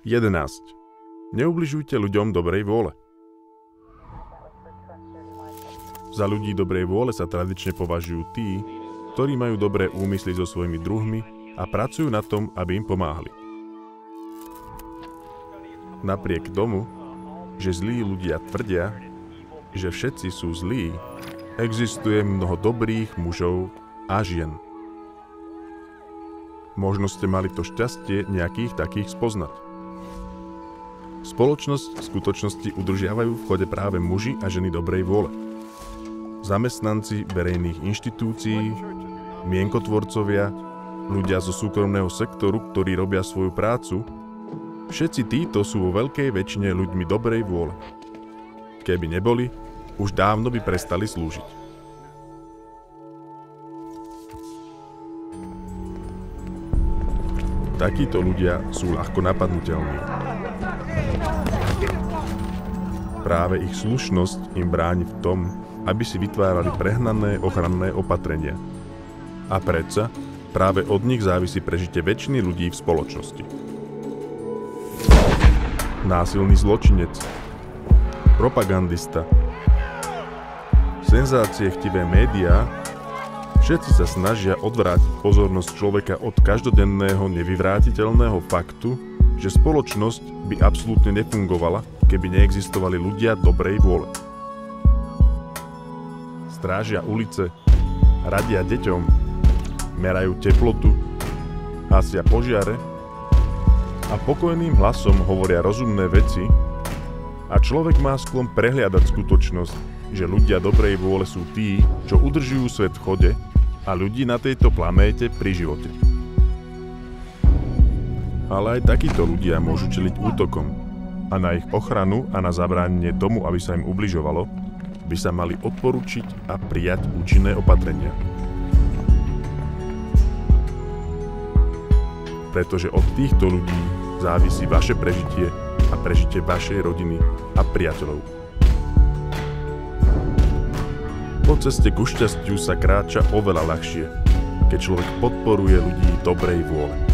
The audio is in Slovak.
11. Neubližujte ľuďom dobrej vôle. Za ľudí dobrej vôle sa tradične považujú tí, ktorí majú dobré úmysly so svojimi druhmi a pracujú na tom, aby im pomáhali. Napriek tomu, že zlí ľudia tvrdia, že všetci sú zlí, existuje mnoho dobrých mužov a žien. Možno ste mali to šťastie nejakých takých spoznať. Spoločnosť v skutočnosti udržiavajú v chode práve muži a ženy dobrej vôle. Zamestnanci verejných inštitúcií, mienkotvorcovia, ľudia zo súkromného sektoru, ktorí robia svoju prácu, všetci títo sú vo veľkej väčšine ľuďmi dobrej vôle. Keby neboli, už dávno by prestali slúžiť. Takíto ľudia sú ľahko napadnuteľní. Práve ich slušnosť im bráni v tom, aby si vytvárali prehnané ochranné opatrenia. A predsa práve od nich závisí prežitie väčšiny ľudí v spoločnosti. Násilný zločinec, propagandista, senzáciechtivé médiá, všetci sa snažia odvrátiť pozornosť človeka od každodenného nevyvrátiteľného faktu, že spoločnosť by absolútne nefungovala, keby neexistovali ľudia dobrej vôle. Strážia ulice, radia deťom, merajú teplotu, hasia požiare a pokojným hlasom hovoria rozumné veci a človek má sklon prehliadať skutočnosť, že ľudia dobrej vôle sú tí, čo udržujú svet v chode a ľudí na tejto planéte pri živote. Ale aj takíto ľudia môžu čeliť útokom a na ich ochranu a na zabránenie tomu, aby sa im ubližovalo, by sa mali odporučiť a prijať účinné opatrenia. Pretože od týchto ľudí závisí vaše prežitie a prežitie vašej rodiny a priateľov. Po ceste ku šťastiu sa kráča oveľa ľahšie, keď človek podporuje ľudí dobrej vôle.